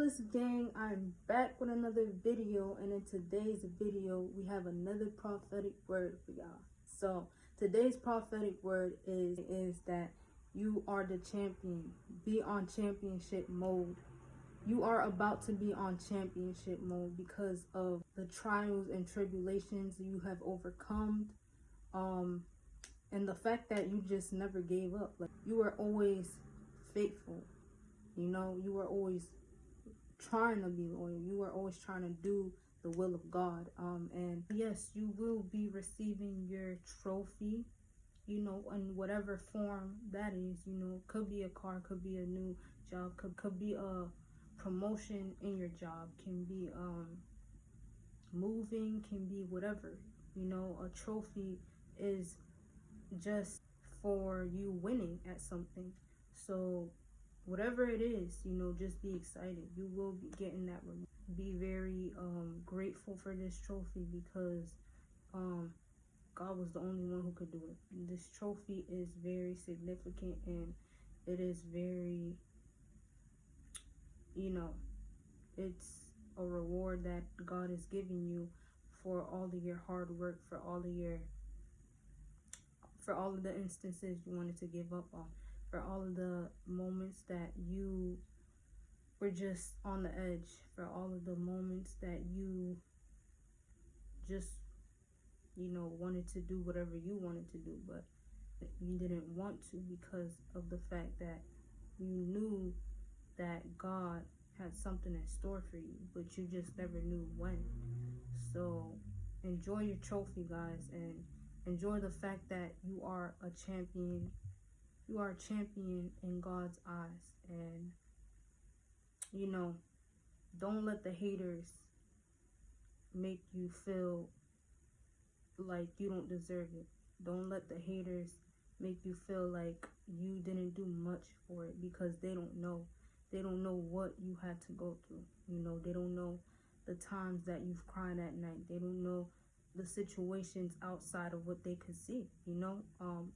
is gang? I'm back with another video, and in today's video we have another prophetic word for y'all. So today's prophetic word is that you are the champion. Be on championship mode. You are about to be on championship mode because of the trials and tribulations you have overcome, and the fact that you just never gave up. Like, you were always faithful. You were always trying to be loyal. You are always trying to do the will of God. And yes, you will be receiving your trophy, in whatever form that is. Could be a car, could be a new job, could be a promotion in your job, can be moving, can be whatever. A trophy is just for you winning at something. So whatever it is, just be excited. You will be getting that. Be very grateful for this trophy, because God was the only one who could do it. This trophy is very significant, and it is very, it's a reward that God is giving you for all of your hard work, for all of the instances you wanted to give up on, for all of the moments that you were just on the edge, for all of the moments that you just, wanted to do whatever you wanted to do, but you didn't want to because of the fact that you knew that God had something in store for you, but you just never knew when. So enjoy your trophy, guys, and enjoy the fact that you are a champion. You are a champion in God's eyes. And don't let the haters make you feel like you don't deserve it. Don't let the haters make you feel like you didn't do much for it, because they don't know. They don't know what you had to go through. They don't know the times that you've cried at night. They don't know the situations outside of what they could see.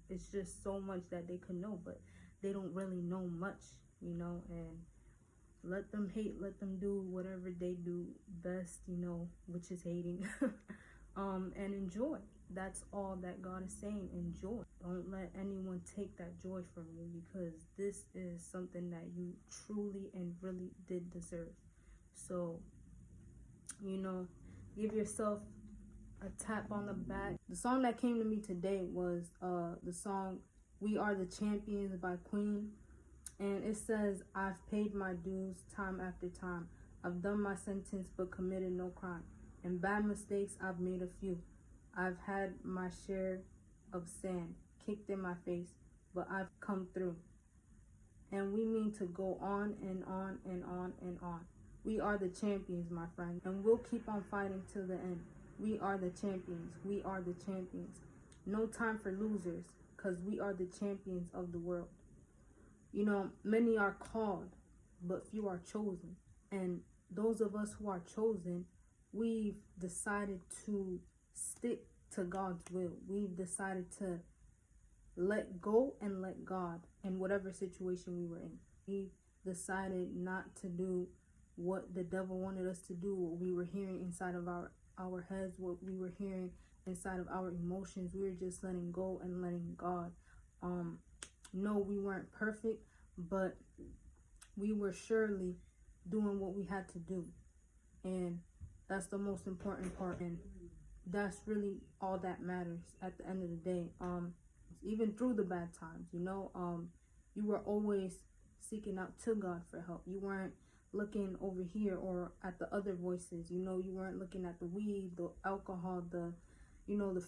It's just so much that they could know, but they don't really know much. And let them hate, let them do whatever they do best, which is hating. And enjoy. That's all that God is saying. Enjoy. Don't let anyone take that joy from you, because this is something that you truly and really did deserve. So, give yourself a tap on the back. The song that came to me today was the song "We Are the Champions" by Queen. And it says, "I've paid my dues time after time. I've done my sentence but committed no crime. And bad mistakes, I've made a few. I've had my share of sand kicked in my face, but I've come through." And we mean to go on and on and on and on. We are the champions, my friend, and we'll keep on fighting till the end. We are the champions. We are the champions. No time for losers, because we are the champions of the world. Many are called, but few are chosen. And those of us who are chosen, we've decided to stick to God's will. We've decided to let go and let God in whatever situation we were in. We decided not to do what the devil wanted us to do, what we were hearing inside of our heads, what we were hearing inside of our emotions. We were just letting go and letting God. No, we weren't perfect, but we were surely doing what we had to do. And that's the most important part. And that's really all that matters at the end of the day. Even through the bad times, you were always seeking out to God for help. You weren't looking over here or at the other voices. You weren't looking at the weed, the alcohol, the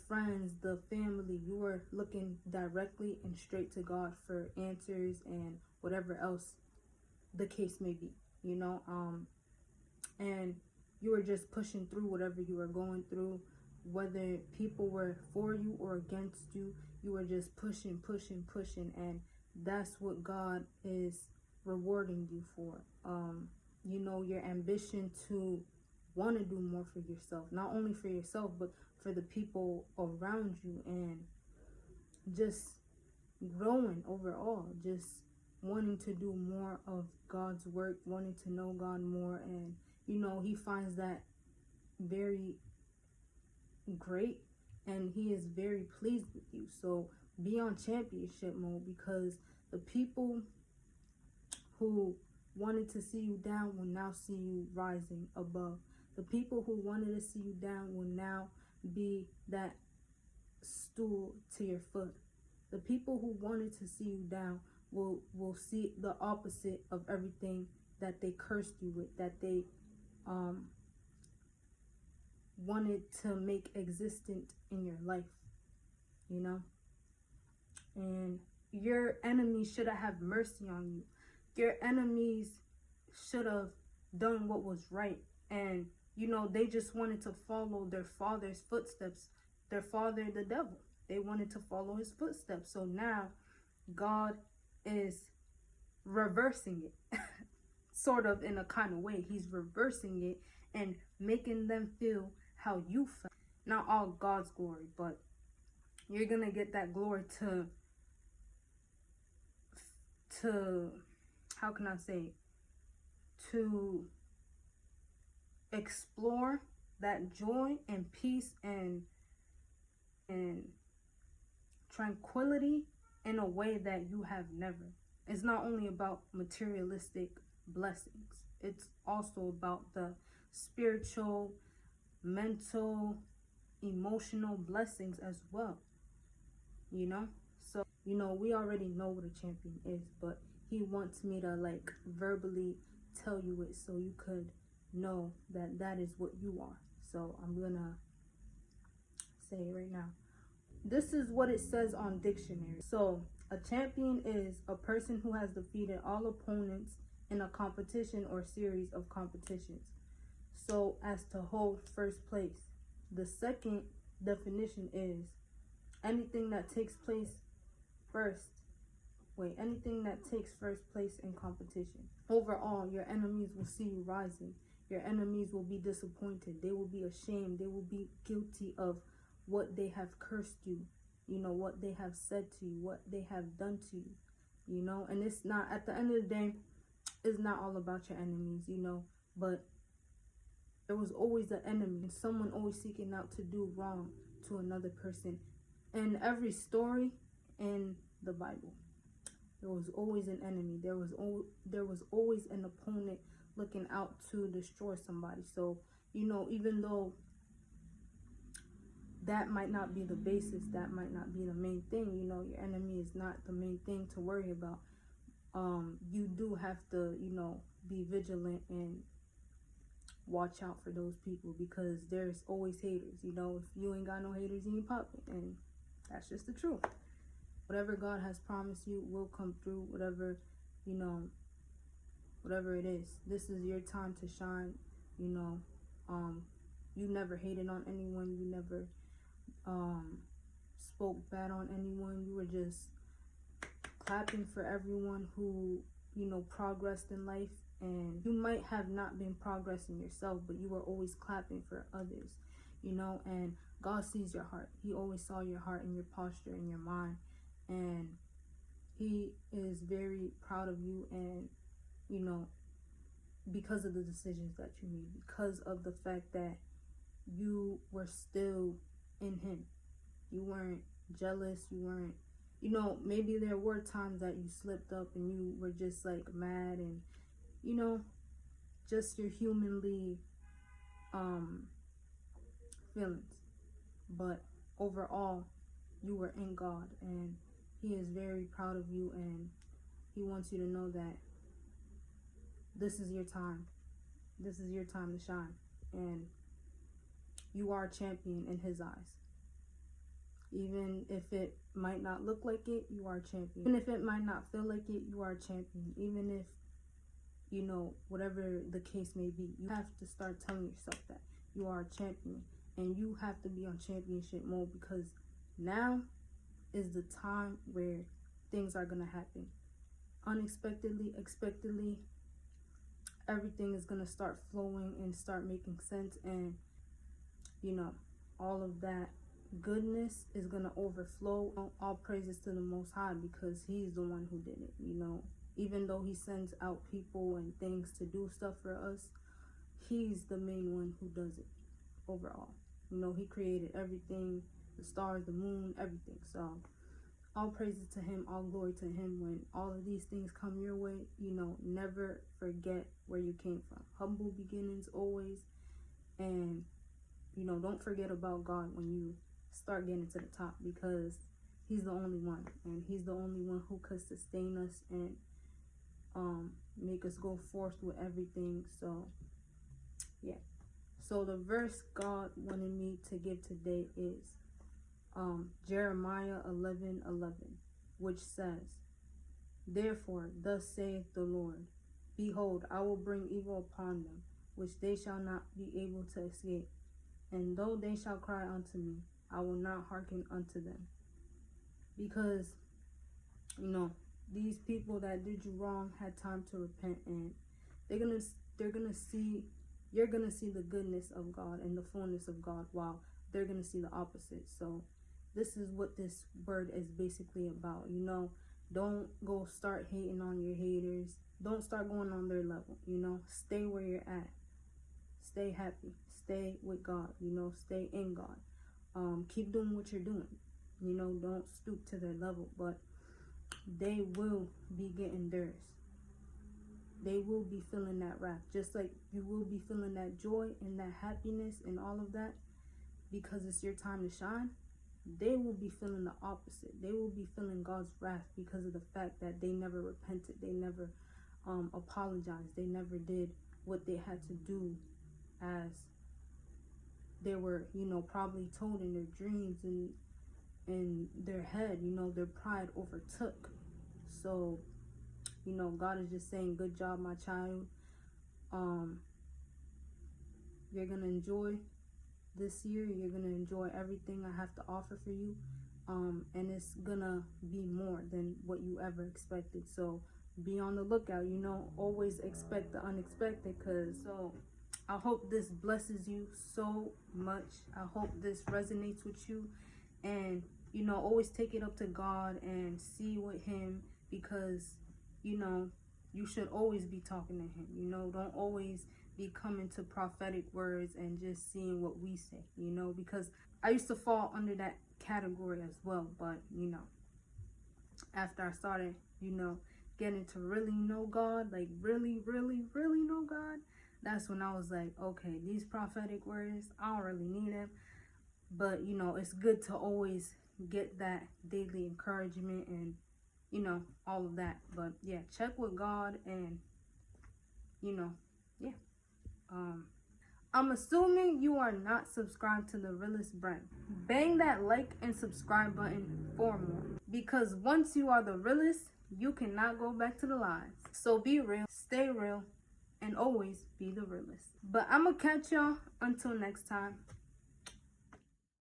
friends, the family. You were looking directly and straight to God for answers and whatever else the case may be, and you were just pushing through whatever you were going through, whether people were for you or against you. You were just pushing, and that's what God is rewarding you for. Your ambition to want to do more for yourself, not only for yourself, but for the people around you, and just growing overall, just wanting to do more of God's work, wanting to know God more, and he finds that very great, and he is very pleased with you. So be on championship mode, because the people who wanted to see you down will now see you rising above. The people who wanted to see you down will now be that stool to your foot. The people who wanted to see you down will see the opposite of everything that they cursed you with, that they wanted to make existent in your life, and your enemies should have mercy on you. Your enemies should have done what was right, and they just wanted to follow their father's footsteps, their father the devil. They wanted to follow his footsteps. So now God is reversing it sort of, in a kind of way. He's reversing it and making them feel how you felt. Not all God's glory, but you're gonna get that glory to how can I say, to explore that joy and peace and tranquility in a way that you have never. It's not only about materialistic blessings, it's also about the spiritual, mental, emotional blessings as well. So we already know what a champion is, but he wants me to verbally tell you it, so you could know that that is what you are. So I'm gonna say it right now. This is what it says on dictionary. So a champion is a person who has defeated all opponents in a competition or series of competitions, so as to hold first place. The second definition is anything that takes first place in competition. Overall, your enemies will see you rising. Your enemies will be disappointed. They will be ashamed. They will be guilty of what they have cursed you, what they have said to you, what they have done to you, and it's not, at the end of the day, it's not all about your enemies, but there was always an enemy, and someone always seeking out to do wrong to another person. In every story in the Bible, there was always an enemy. There was always an opponent looking out to destroy somebody. So, even though that might not be the basis, that might not be the main thing, your enemy is not the main thing to worry about. You do have to, be vigilant and watch out for those people, because there's always haters. If you ain't got no haters, you ain't popping, and that's just the truth. Whatever God has promised you will come through, whatever it is. This is your time to shine. You never hated on anyone. You never spoke bad on anyone. You were just clapping for everyone who progressed in life. And you might have not been progressing yourself, but you were always clapping for others, and God sees your heart. He always saw your heart and your posture and your mind, and he is very proud of you. And because of the decisions that you made, because of the fact that you were still in him, you weren't jealous, you weren't, maybe there were times that you slipped up and you were just mad and just your humanly feelings, but overall you were in God, and he is very proud of you, and he wants you to know that this is your time. This is your time to shine, and you are a champion in his eyes. Even if it might not look like it, you are a champion. Even if it might not feel like it, you are a champion. Even if whatever the case may be, you have to start telling yourself that you are a champion, and you have to be on championship mode, because now is the time where things are gonna happen unexpectedly, expectedly. Everything is gonna start flowing and start making sense, and all of that goodness is gonna overflow. All praises to the Most High, because he's the one who did it. Even though he sends out people and things to do stuff for us, he's the main one who does it overall. You know, he created everything, the stars, the moon, everything. So all praises to him, all glory to him. When all of these things come your way, you know, never forget where you came from. Humble beginnings always. And, you know, don't forget about God when you start getting to the top, because he's the only one. And he's the only one who could sustain us and make us go forth with everything. So, yeah. So the verse God wanted me to give today is Jeremiah 11:11, which says, "Therefore, thus saith the Lord, Behold, I will bring evil upon them, which they shall not be able to escape. And though they shall cry unto me, I will not hearken unto them." Because, you know, these people that did you wrong had time to repent, and you're gonna see the goodness of God and the fullness of God, while they're gonna see the opposite. So this is what this word is basically about. You know, don't go start hating on your haters. Don't start going on their level. You know, stay where you're at. Stay happy. Stay with God. You know, stay in God. Keep doing what you're doing. You know, don't stoop to their level, but they will be getting theirs. They will be feeling that wrath, just like you will be feeling that joy and that happiness and all of that, because it's your time to shine. They will be feeling the opposite. They will be feeling God's wrath because of the fact that they never repented. They never apologized. They never did what they had to do, as they were, you know, probably told in their dreams and in their head. You know, their pride overtook. So, you know, God is just saying, good job, my child. You're gonna enjoy this year. You're gonna enjoy everything I have to offer for you, and it's gonna be more than what you ever expected. So be on the lookout. You know, always expect the unexpected. So I hope this blesses you so much. I hope this resonates with you, and, you know, always take it up to God and see with him, because, you know, you should always be talking to him. You know, don't always be coming to prophetic words and just seeing what we say, you know, because I used to fall under that category as well. But, you know, after I started, you know, getting to really know God, like really, really, really know God, that's when I was like, okay, these prophetic words, I don't really need them. But, you know, it's good to always get that daily encouragement and, you know, all of that. But yeah, check with God, and, you know, yeah. I'm assuming you are not subscribed to the realest brand. Bang that like and subscribe button for more, because once you are the realest, you cannot go back to the lies. So be real, stay real, and always be the realest. But I'm gonna catch y'all until next time.